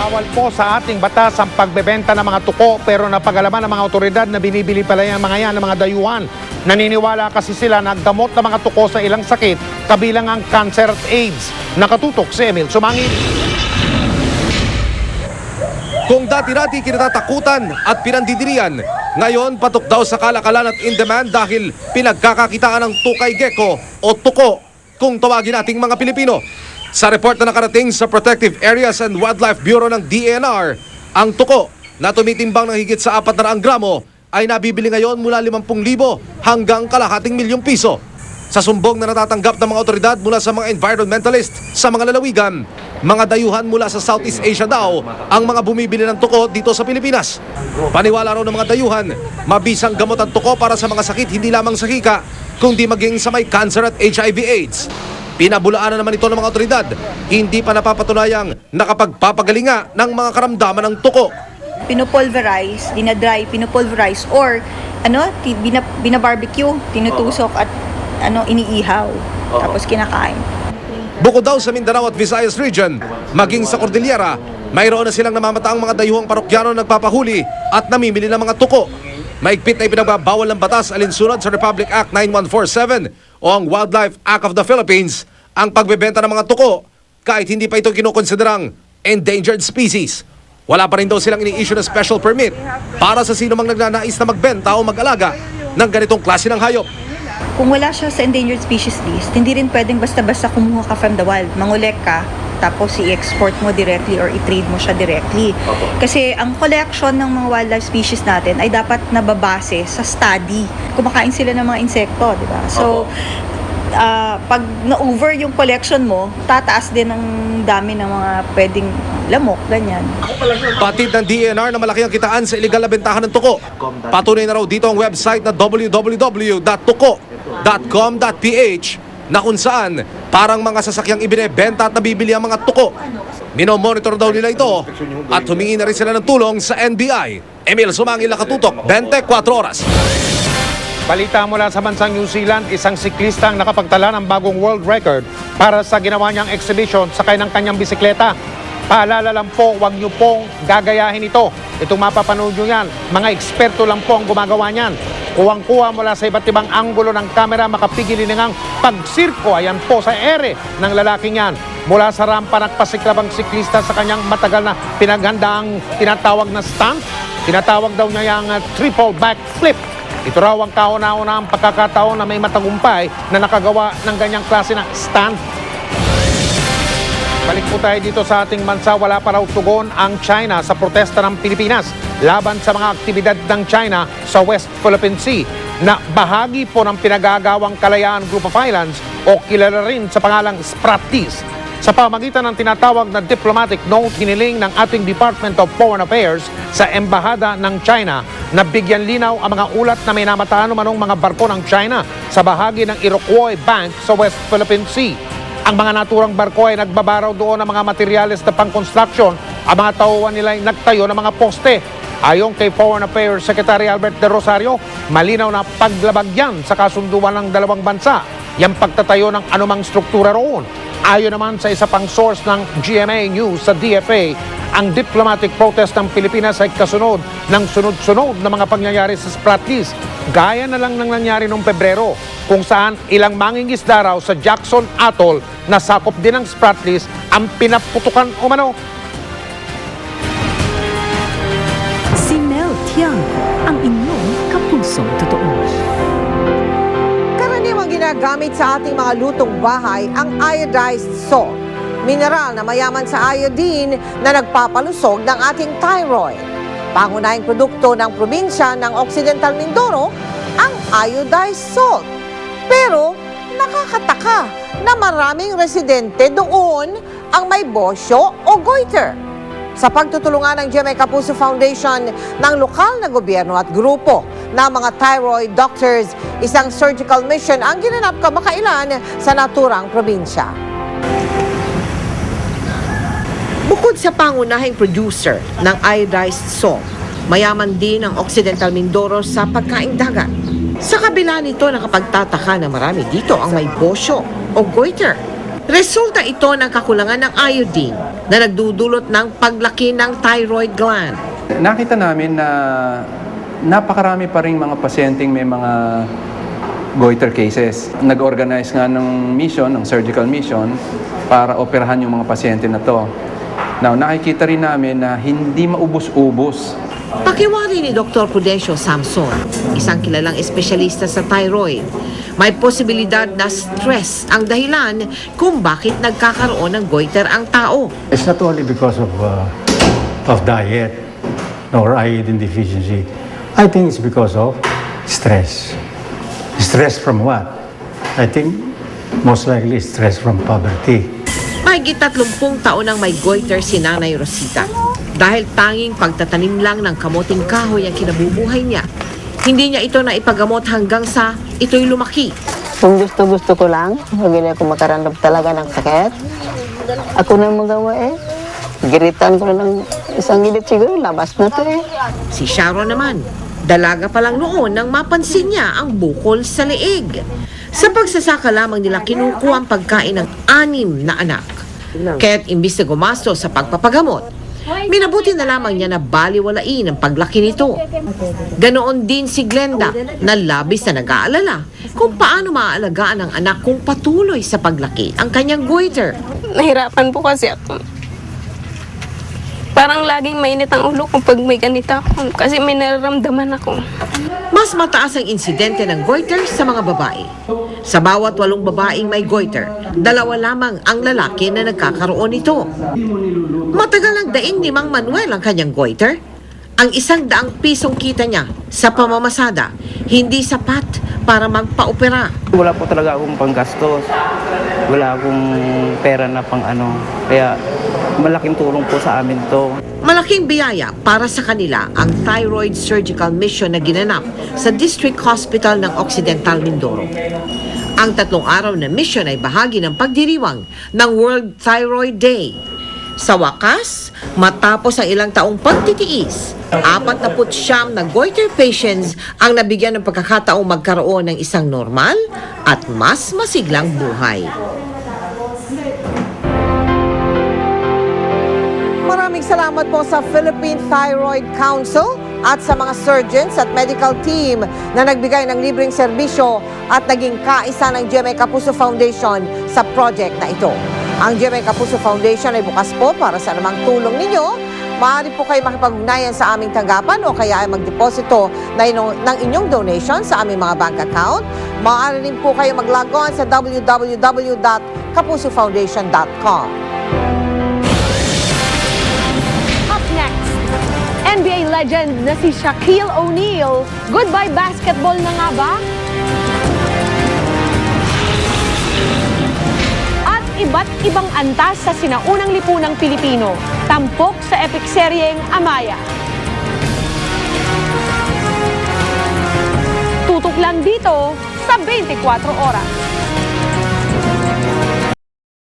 Bawal po sa ating batas ang pagbebenta ng mga tuko pero napag-alaman ng mga otoridad na binibili pala yung mga yan ng mga dayuhan. Naniniwala kasi sila na gamot ng mga tuko sa ilang sakit kabilang ang cancer at AIDS. Nakatutok si Emil Sumangit. Kung dati-dati kinatatakutan at pinandidirian, ngayon patok daw sa kalakalan at in demand dahil pinagkakakitaan ng tukay gecko o tuko kung tawagin nating mga Pilipino. Sa report na nakarating sa Protective Areas and Wildlife Bureau ng DENR, ang tuko na tumitimbang ng higit sa 400 gramo ay nabibili ngayon mula 50,000 hanggang kalahating milyong piso. Sa sumbong na natatanggap ng mga otoridad mula sa mga environmentalist sa mga lalawigan, mga dayuhan mula sa Southeast Asia daw ang mga bumibili ng tuko dito sa Pilipinas. Paniwala raw ng mga dayuhan, mabisang gamot ang tuko para sa mga sakit hindi lamang sa hika, kundi maging sa may cancer at HIV/AIDS. Pinabulaanan naman ito ng mga otoridad, hindi pa napapatunayang nakapagpapagalinga ng mga karamdaman ng tuko. Pinupulverize, dinadry, pinupulverize or binabarbecue, tinutusok at iniihaw. Tapos kinakain. Bukod daw sa Mindanao at Visayas region, maging sa Cordillera, mayroon na silang namamataang mga dayuhang parokyano nagpapahuli at namimili ng mga tuko. Maigpit na ipinagbabawal ng batas alinsunod sa Republic Act 9147 o ang Wildlife Act of the Philippines ang pagbebenta ng mga tuko kahit hindi pa ito kinukonsiderang endangered species. Wala pa rin daw silang ini-issue na special permit para sa sino mang nagnanais na magbenta o mag-alaga ng ganitong klase ng hayop. Kung wala siya sa endangered species list, hindi rin pwedeng basta-basta kumuha ka from the wild. Mangolek ka, tapos i-export mo directly or i-trade mo siya directly. Kasi ang collection ng mga wildlife species natin ay dapat nababase sa study. Kumakain sila ng mga insekto, di ba? So, pag na-over yung collection mo, tataas din ang dami ng mga pwedeng lamok, ganyan. Patid ng DENR na malaki ang kitaan sa iligal na bentahan ng tuko. Patunay na raw dito ang website na www.tuko.com.ph na kung saan parang mga sasakyang ibinebenta at nabibili ang mga tuko. Minomonitor daw nila ito at humingi na rin sila ng tulong sa NBI. Emil Sumangil, Nakatutok, 24 Oras. Balita mula sa bansang New Zealand, isang siklista ang nakapagtala ng bagong world record para sa ginawa niyang exhibition sakay ng kanyang bisikleta. Paalala lang po, huwag niyo pong gagayahin ito. Itong mapapanood niyo yan, mga eksperto lang po ang gumagawa niyan. Kuwang-kuha mula sa iba't ibang anggulo ng kamera, makapigilin ng pagsirko. Ayan po sa ere ng lalaking yan. Mula sa rampa, nagpasiklab ang siklista sa kanyang matagal na pinaghandaang tinatawag na stunt. Tinatawag daw niya yung triple backflip. Ito raw ang kauna-una ang pagkakataon na may matagumpay na nakagawa ng ganyang klase na stunt. Balik po tayo dito sa ating bansa. Wala pa raw tugon ang China sa protesta ng Pilipinas laban sa mga aktibidad ng China sa West Philippine Sea na bahagi po ng pinagagawang Kalayaan Group of Islands o kilala rin sa pangalang Spratlys. Sa pamagitan ng tinatawag na diplomatic note, hiniling ng ating Department of Foreign Affairs sa Embahada ng China na bigyan linaw ang mga ulat na may namataan manong mga barko ng China sa bahagi ng Iroquois Bank sa West Philippine Sea. Ang mga naturang barko ay nagbabaraw doon ng mga materyales na pang-construction. Ang mga tauhan nila ay nagtayo ng mga poste. Ayon kay Foreign Affairs Secretary Albert De Rosario, malinaw na paglabag yan sa kasunduan ng dalawang bansa. Yang pagtatayo ng anumang struktura roon. Ayon naman sa isa pang source ng GMA News sa DFA, ang diplomatic protest ng Pilipinas ay kasunod ng sunod-sunod na mga pangyayari sa Spratlys. Gaya na lang ng nangyari noong Pebrero, kung saan ilang mangingisda raw sa Jackson Atoll na sakop din ng Spratlys ang pinaputukan umano. Si Mel Tiangco, ang inyong kapusong totoo. Karaniwang ginagamit sa ating mga lutong bahay ang iodized salt, mineral na mayaman sa iodine na nagpapalusog ng ating thyroid. Pangunahing produkto ng probinsya ng Occidental Mindoro, ang iodized salt. Pero nakakataka na maraming residente doon ang may bosyo o goiter. Sa pagtutulungan ng GMA Kapuso Foundation ng lokal na gobyerno at grupo ng mga thyroid doctors, isang surgical mission ang ginanap kamakailan sa naturang probinsya. Bukod sa pangunahing producer ng iodized salt, mayaman din ang Occidental Mindoro sa pagkaing dagat. Sa kabila nito, nakapagtataka na marami dito ang may bosyo o goiter. Resulta ito ng kakulangan ng iodine na nagdudulot ng paglaki ng thyroid gland. Nakita namin na napakarami pa rin mga pasyenteng may mga goiter cases. Nag-organize nga ng mission, ng surgical mission, para operahan yung mga pasyente na to. Now, nakikita rin namin na hindi maubos-ubos. Pakiwari ni Dr. Prudencio Samson, isang kilalang espesyalista sa thyroid. May posibilidad na stress ang dahilan kung bakit nagkakaroon ng goiter ang tao. It's not only because of diet or iodine deficiency. I think it's because of stress. Stress from what? I think most likely stress from poverty. Mahigit 30 taon nang may goiter si Nanay Rosita. Dahil tanging pagtatanim lang ng kamoting kahoy ang kinabubuhay niya, hindi niya ito naipagamot hanggang sa ito'y lumaki. Kung gusto ko lang, huwag na ako makaramdam talaga ng sakit. Ako na magawa eh. Giritan ko na ng isang gilid siguro, labas na to eh. Si Sharon naman, dalaga pa lang noon nang mapansin niya ang bukol sa leeg. Sa pagsasaka lamang nila kinukuha ang pagkain ng 6 na anak. Kaya't imbis na gumasto sa pagpapagamot, minabuti na lamang niya na baliwalain ang paglaki nito. Ganoon din si Glenda na labis na nag-aalala kung paano maaalagaan ang anak kung patuloy sa paglaki ang kanyang goiter. Nahirapan po kasi ako. Parang laging mainit ang ulo ko pag may ganito ako kasi may nararamdaman ako. Mas mataas ang insidente ng goiter sa mga babae. Sa bawat 8 babaeng may goiter, 2 lamang ang lalaki na nagkakaroon nito. Matagal ang daing ni Mang Manuel ang kanyang goiter. Ang 100 pisong kita niya sa pamamasada, hindi sapat para magpa-opera. Wala po talaga akong panggastos. Wala akong pera na pang ano. Kaya malaking tulong po sa amin to. Malaking biyaya para sa kanila ang thyroid surgical mission na ginanap sa District Hospital ng Occidental Mindoro. Ang 3 araw na mission ay bahagi ng pagdiriwang ng World Thyroid Day. Sa wakas, matapos ang ilang taong pagtitiis, 49 na goiter patients ang nabigyan ng pagkakataong magkaroon ng isang normal at mas masiglang buhay. Maraming salamat po sa Philippine Thyroid Council at sa mga surgeons at medical team na nagbigay ng libreng serbisyo at naging kaisa ng GMA Kapuso Foundation sa project na ito. Ang GMA Kapuso Foundation ay bukas po para sa anumang tulong ninyo. Maaari po kayo makipag-ugnayan sa aming tanggapan o kaya ay magdeposito ng inyong donation sa aming mga bank account. Maaari rin po kayo mag-log on sa www.kapusofoundation.com. NBA legend na si Shaquille O'Neal, goodbye basketball na nga ba? At iba't ibang antas sa sinaunang lipunang Pilipino, tampok sa epic seryeng Amaya. Tutok lang dito sa 24 oras.